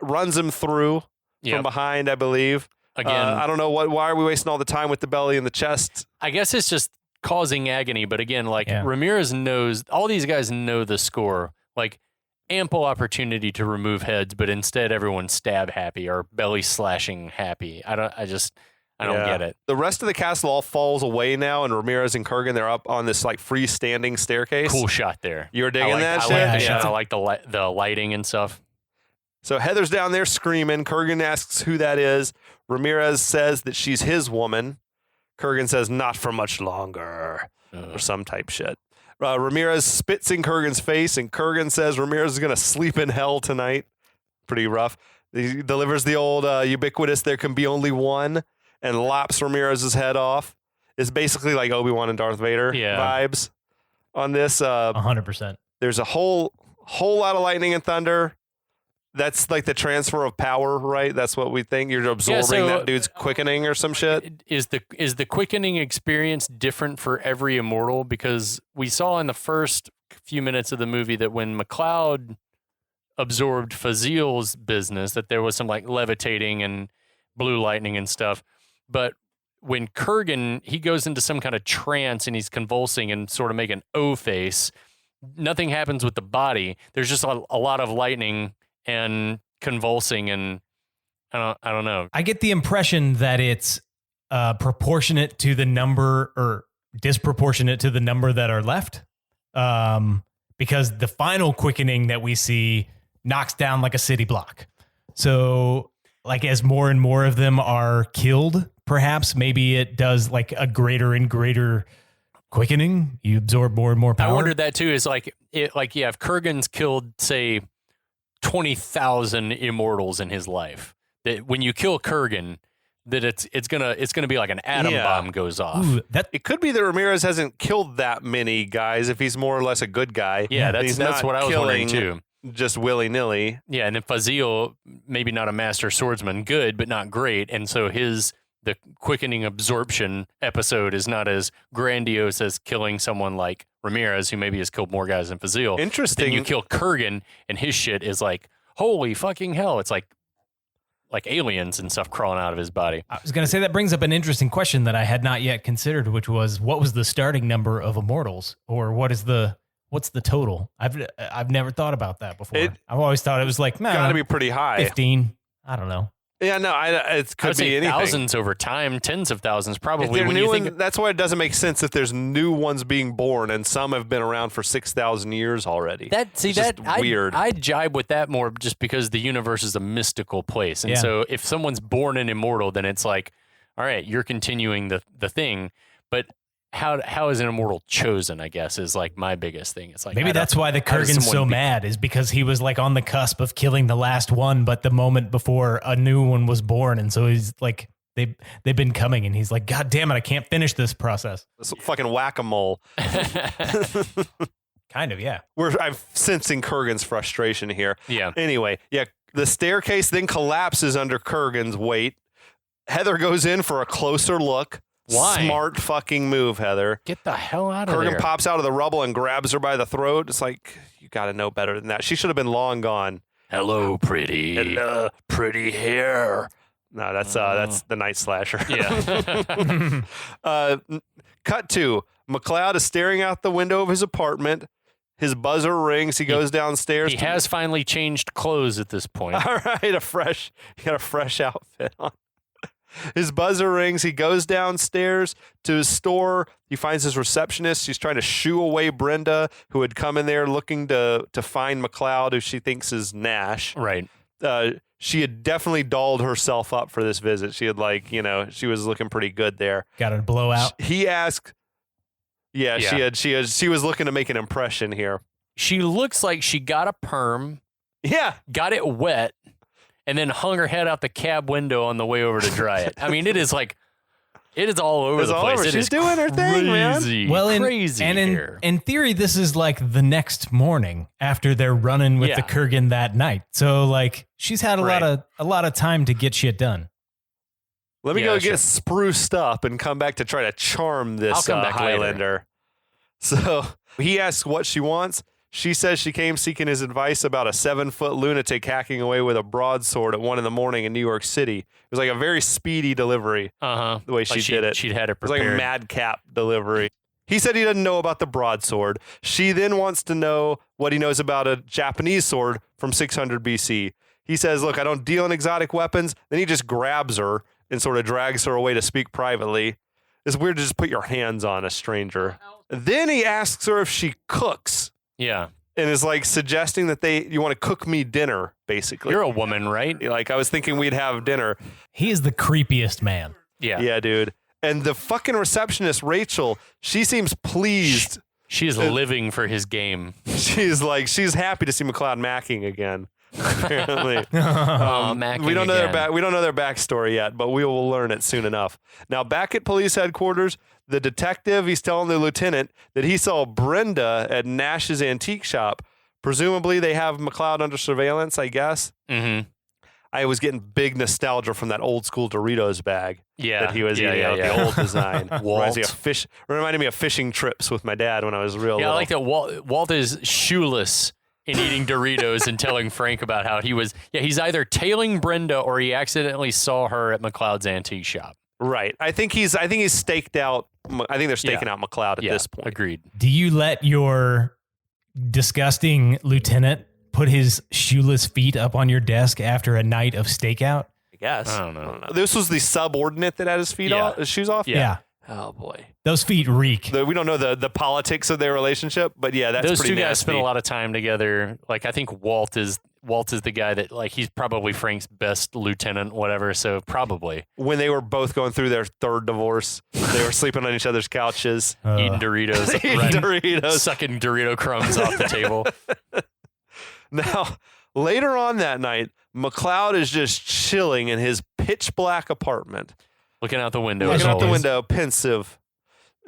runs him through from Yep. behind, I believe. Again, I don't know why are we wasting all the time with the belly and the chest? I guess it's just causing agony. But again, like Yeah. Ramirez knows, all these guys know the score. Like ample opportunity to remove heads, but instead everyone's stab happy or belly slashing happy. I don't Yeah. get it. The rest of the castle all falls away now, and Ramirez and Kurgan, they're up on this like freestanding staircase. Cool shot there. You were digging I like, that I shit? Like, Yeah. I like the lighting and stuff. So Heather's down there screaming. Kurgan asks who that is. Ramirez says that she's his woman. Kurgan says, not for much longer, or some type shit. Ramirez spits in Kurgan's face, and Kurgan says Ramirez is going to sleep in hell tonight. Pretty rough. He delivers the old ubiquitous, there can be only one, and lops Ramirez's head off. It's basically like Obi-Wan and Darth Vader vibes on this. 100%. There's a whole lot of lightning and thunder. That's like the transfer of power, right? That's what we think. You're absorbing that dude's quickening or some shit. Is the quickening experience different for every immortal? Because we saw in the first few minutes of the movie that when McLeod absorbed Fazil's business, that there was some like levitating and blue lightning and stuff. But when Kurgan, he goes into some kind of trance and he's convulsing and sort of make an O face, nothing happens with the body. There's just a lot of lightning and convulsing, and I don't know. I get the impression that it's proportionate to the number or disproportionate to the number that are left. Because the final quickening that we see knocks down like a city block. So like as more and more of them are killed, perhaps maybe it does like a greater and greater quickening. You absorb more and more power. I wondered that too. Is like if Kurgan's killed, say, 20,000 immortals in his life, that when you kill Kurgan, that it's gonna be like an atom Yeah. bomb goes off. Ooh, that It could be that Ramirez hasn't killed that many guys if he's more or less a good guy. Yeah, He's that's not what I was wondering killing too. just willy-nilly. Yeah, and then Fazil, maybe not a master swordsman, good but not great, and so the quickening absorption episode is not as grandiose as killing someone like Ramirez, who maybe has killed more guys than Fazil. Interesting. Then you kill Kurgan, and his shit is like, holy fucking hell! It's like aliens and stuff crawling out of his body. I was going to say that brings up an interesting question that I had not yet considered, which was what was the starting number of immortals, or what's the total? I've never thought about that before. I've always thought it was like Got to be pretty high. 15. I don't know. Yeah, no, it I could would be say anything. thousands over time, tens of thousands If probably. they're When new you think that's why it doesn't make sense if there's new ones being born and some have been around for 6,000 years already. It's weird. I jibe with that more just because the universe is a mystical place, and Yeah. so if someone's born an immortal, then it's like, all right, you're continuing the thing, but how is an immortal chosen? I guess is like my biggest thing. It's like Maybe that's why the how does Kurgan's so someone be- mad is because he was like on the cusp of killing the last one, but the moment before a new one was born, and so he's like they've been coming, and he's like, God damn it, I can't finish this process. It's fucking whack-a-mole. Kind of, yeah. I'm sensing Kurgan's frustration here. Yeah. Anyway, yeah, the staircase then collapses under Kurgan's weight. Heather goes in for a closer look. Why? Smart fucking move, Heather. Get the hell out of Kurgan there. pops out of the rubble and grabs her by the throat. It's like, you got to know better than that. She should have been long gone. Hello, pretty. Hello, pretty hair. No, that's the Night Slasher. Yeah. Cut to McLeod is staring out the window of his apartment. His buzzer rings. He goes downstairs. He has finally changed clothes at this point. All right, he got a fresh outfit on. His buzzer rings. He goes downstairs to his store. He finds his receptionist. She's trying to shoo away Brenda, who had come in there looking to find McLeod, who she thinks is Nash. Right. She had definitely dolled herself up for this visit. She had she was looking pretty good there. Got a blowout. He asked. Yeah, Yeah. she was looking to make an impression here. She looks like she got a perm, Yeah. got it wet, and then hung her head out the cab window on the way over to dry it. I mean, it is all over It's the all place. over. It She's is doing her thing, man. crazy. Well, crazy here. in theory, this is like the next morning after they're running with the Yeah. Kurgan that night. So like she's had a lot of time to get shit done. Let me Yeah, go sure. get spruced up and come back to try to charm this I'll come back later. Highlander. So he asks what she wants. She says she came seeking his advice about a 7-foot lunatic hacking away with a broadsword at 1 a.m. in New York City. It was like a very speedy delivery, the way she did it. She'd had it It was like a prepared. madcap delivery. He said he doesn't know about the broadsword. She then wants to know what he knows about a Japanese sword from 600 BC. He says, look, I don't deal in exotic weapons. Then he just grabs her and sort of drags her away to speak privately. It's weird to just put your hands on a stranger. Then he asks her if she cooks Yeah. and is like suggesting that you want to cook me dinner, basically. You're a woman, right? Like, I was thinking we'd have dinner. He is the creepiest man. Yeah. Yeah, dude. And the fucking receptionist, Rachel, she seems pleased. She is living for his game. She's happy to see McLeod macking again. Apparently, Macking we don't know again. we don't know their backstory yet, but we will learn it soon enough. Now, back at police headquarters, the detective he's telling the lieutenant that he saw Brenda at Nash's antique shop. Presumably, they have McLeod under surveillance. I guess. Mm-hmm. I was getting big nostalgia from that old school Doritos bag Yeah. that he was eating out, the old design. Reminded me of fishing trips with my dad when I was real Yeah, I little. like that Walt is shoeless in eating Doritos and telling Frank about how he's either tailing Brenda or he accidentally saw her at McLeod's antique shop. Right. I think he's staked out. I think they're staking out McLeod at this point. Agreed. Do you let your disgusting lieutenant put his shoeless feet up on your desk after a night of stakeout? I guess. I don't know. This was the subordinate that had his feet Yeah. off, his shoes off. Yeah. Oh boy. Those feet reek. We don't know the politics of their relationship, but yeah, that's Those pretty two guys nasty. spent a lot of time together. Like, I think Walt is the guy that, like, he's probably Frank's best lieutenant, whatever. So probably When they were both going through their third divorce, they were sleeping on each other's couches, eating Doritos, eating Doritos. sucking Dorito crumbs off the table. Now, later on that night, McLeod is just chilling in his pitch black apartment. Looking out the window. Looking as out the always. window, pensive.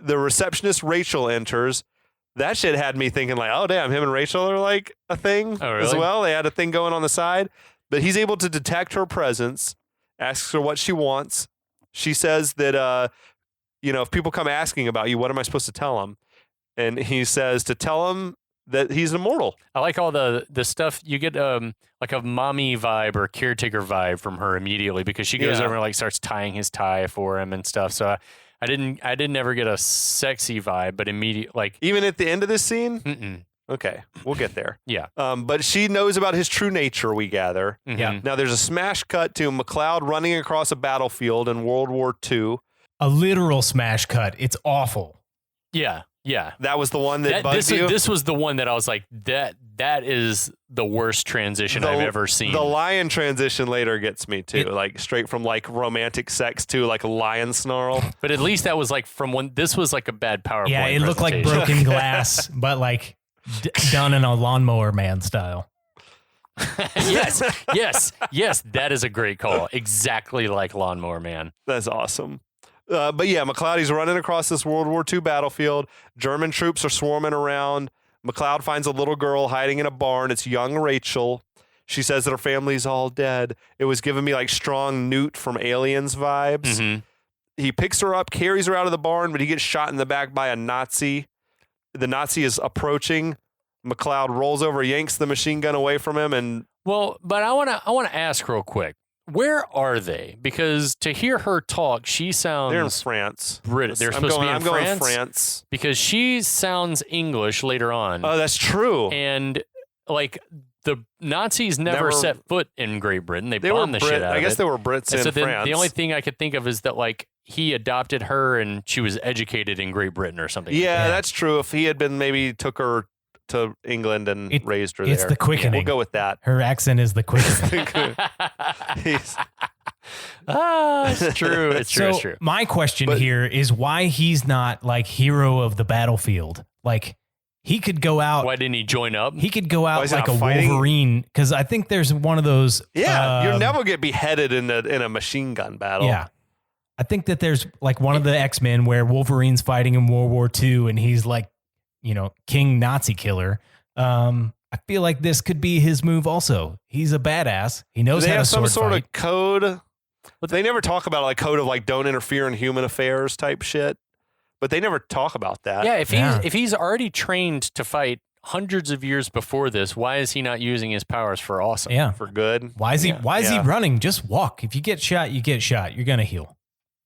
The receptionist, Rachel, enters. That shit had me thinking like, oh, damn, him and Rachel are like a thing Oh, really? as well. They had a thing going on the side. But he's able to detect her presence, asks her what she wants. She says that, if people come asking about you, what am I supposed to tell them? And he says to tell them that he's immortal. I like all the stuff. You get like a mommy vibe or caretaker vibe from her immediately because she goes Yeah. over and like starts tying his tie for him and stuff. So I didn't ever get a sexy vibe, but immediate like Even at the end of this scene? mm-mm. Okay, we'll get there. Yeah. But she knows about his true nature, we gather. Mhm. Yeah. Now, there's a smash cut to McLeod running across a battlefield in World War II. A literal smash cut. It's awful. Yeah. Yeah. That was the one that bugged you? This was the one that I was like, that is the worst transition I've ever seen. The lion transition later gets me, too. Like, straight from, like, romantic sex to, like, lion snarl. But at least that was like from when this was like a bad PowerPoint. Yeah, it looked like presentation. broken glass, but like done in a lawnmower man style. yes. That is a great call. Exactly like Lawnmower Man. That's awesome. But yeah, McLeod, running across this World War II battlefield. German troops are swarming around. McLeod finds a little girl hiding in a barn. It's young Rachel. She says that her family's all dead. It was giving me like strong Newt from Aliens vibes. Mhm. He picks her up, carries her out of the barn, but he gets shot in the back by a Nazi. The Nazi is approaching. McLeod rolls over, yanks the machine gun away from him, and Well, but I wanna ask real quick. Where are they? Because to hear her talk, she sounds they're in France. British. They're supposed to be in I'm France? going France. Because she sounds English later on. Oh, that's true. And like the Nazis never Never- set foot in Great Britain. They They were bombed the shit Brit. out I of guess it. they were Brits And in so then France. the only thing I could think of is that like he adopted her and she was educated in Great Britain or something. Yeah, that's true. If he had been maybe took her to England and raised her It's there. the quickening. We'll go with that. Her accent is the quickening. He's- It's true. It's true. So It's true. my question But- here is why he's not like hero of the battlefield. Like he could go out. Why didn't he join up? He could go Why out is he like not a fighting? Wolverine because I think there's one of those. yeah, you'll never get beheaded in a machine gun battle. Yeah. I think that there's like one of the X-Men where Wolverine's fighting in World War II and he's like, King Nazi killer. I feel like this could be his move also. He's a badass. He knows Do they how to have some sword sort fight. of code? But they never talk about like code of like don't interfere in human affairs type shit. But they never talk about that. Yeah, Yeah. if he's already trained to fight hundreds of years before this, why is he not using his powers for awesome? Yeah. For good. Why is he Yeah. running? Just walk. If you get shot, you get shot. You're going to heal.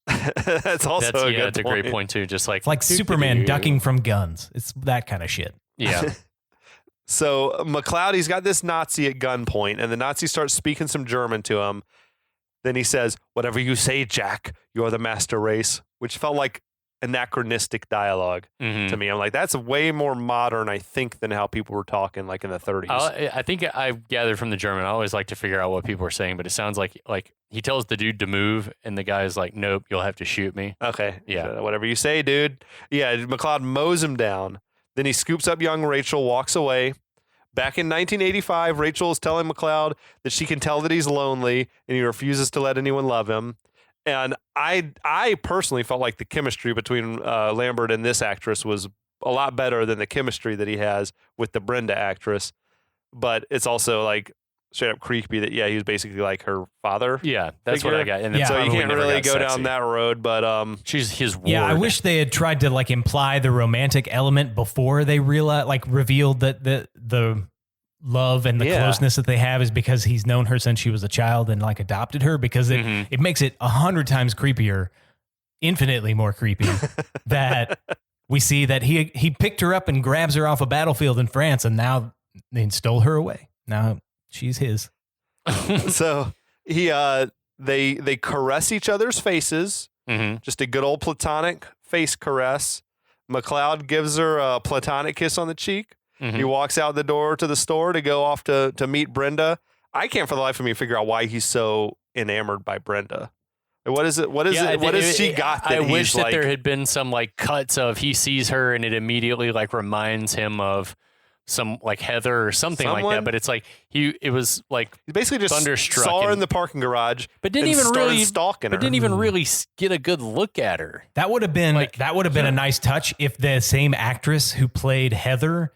That's also That's a good that's a great point too. Just like It's like Superman ducking from guns. It's that kind of shit. Yeah. So McLeod, he's got this Nazi at gunpoint, and the Nazi starts speaking some German to him. Then he says, "Whatever you say, Jack, you're the master race," which felt like anachronistic dialogue Mhm. to me. I'm like, that's way more modern, I think, than how people were talking like in the 30s. I think I gathered from the German. I always like to figure out what people are saying, but it sounds like he tells the dude to move, and the guy's like, "Nope, you'll have to shoot me." Okay. Yeah. So whatever you say, dude. Yeah, McLeod mows him down. Then he scoops up young Rachel, walks away. Back in 1985, Rachel is telling McLeod that she can tell that he's lonely and he refuses to let anyone love him. And I personally felt like the chemistry between Lambert and this actress was a lot better than the chemistry that he has with the Brenda actress. But it's also like straight up creepy that, yeah, he was basically like her father. Yeah, that's what I got. And it Yeah. So you probably can't never really got go sexy. down that road. But She's his ward. Yeah, I wish they had tried to like imply the romantic element before they revealed that the love and the Yeah. closeness that they have is because he's known her since she was a child and like adopted her because Mhm. it makes it 100 times creepier, infinitely more creepy that we see that he picked her up and grabs her off a battlefield in France and now they stole her away. Now she's his. so they caress each other's faces. Mhm. Just a good old platonic face caress. McLeod gives her a platonic kiss on the cheek. Mhm. He walks out the door to the store to go off to meet Brenda. I can't for the life of me figure out why he's so enamored by Brenda. What is it? What is Yeah, it? What has she got that I he's wish like? that there had been some like cuts of he sees her and it immediately like reminds him of some like Heather or something like Someone? that. But it's like it was like He basically just thunderstruck saw her and- in the parking garage, but didn't and even started really stalking her. But didn't even really get a good look at her. That would have been a nice touch if the same actress who played Heather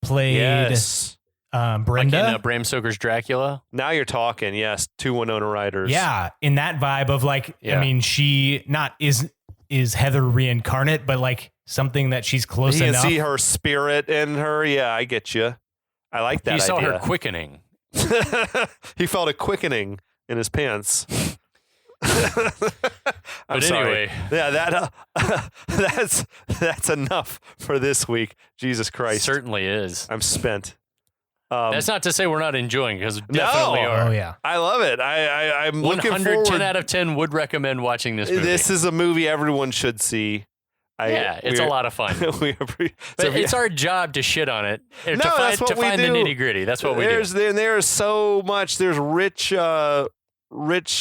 played Yes. Brenda. Like in Bram Stoker's Dracula. Now you're talking. Yes, 2 Winona Riders. Yeah, in that vibe of like, Yeah. I mean, she not is Heather reincarnate, but like something that she's close You can enough. see her spirit in her. Yeah, I get you. I like that He saw idea. her quickening. He felt a quickening in his pants. I'm But sorry. anyway. Yeah, that's enough for this week. Jesus Christ. Certainly is. I'm spent. That's not to say we're not enjoying, because we definitely No. are. Oh yeah. I love it. I'm looking 110 forward. out of 10 would recommend watching this movie. This is a movie everyone should see. Yeah, it's a lot of fun. But it's our job to shit on it. No, that's what we find the do. nitty gritty. That's what we do. There's so much. There's rich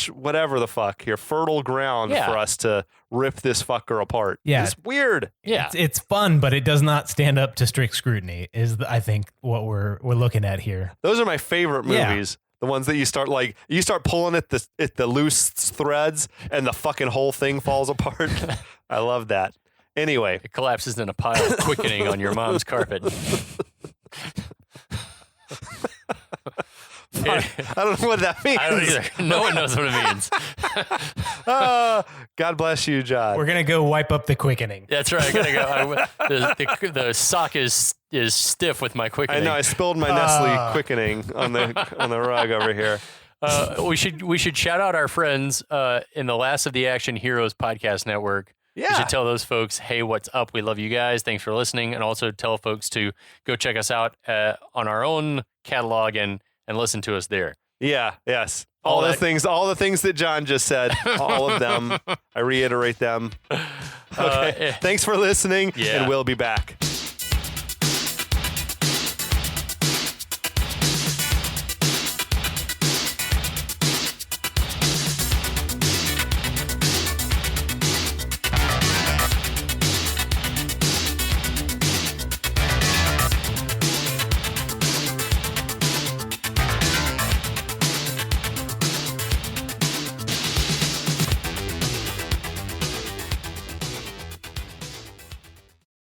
whatever the fuck here, fertile ground Yeah. for us to rip this fucker apart. Yeah. It's weird. Yeah. It's fun, but it does not stand up to strict scrutiny. I think what we're looking at here. Those are my favorite Yeah. movies. The ones that you start pulling at the loose threads and the fucking whole thing falls apart. I love that. Anyway, It collapses in a pile of quickening on your mom's carpet. I don't know what that means. I don't either. No one knows what it means. God bless you, John. We're gonna go wipe up the quickening. That's right. I gotta go. The sock is stiff with my I quickening. know I spilled my Nestle quickening on the rug over here. We should shout out our friends in the Last of the Action Heroes podcast network. Yeah. We should tell those folks, hey, what's up? We love you guys. Thanks for listening. And also tell folks to go check us out on our own catalog and listen to us there. Yeah, yes. All All the that- things that John just said, all of them. I reiterate them. Okay. Thanks for listening, Yeah. and we'll be back.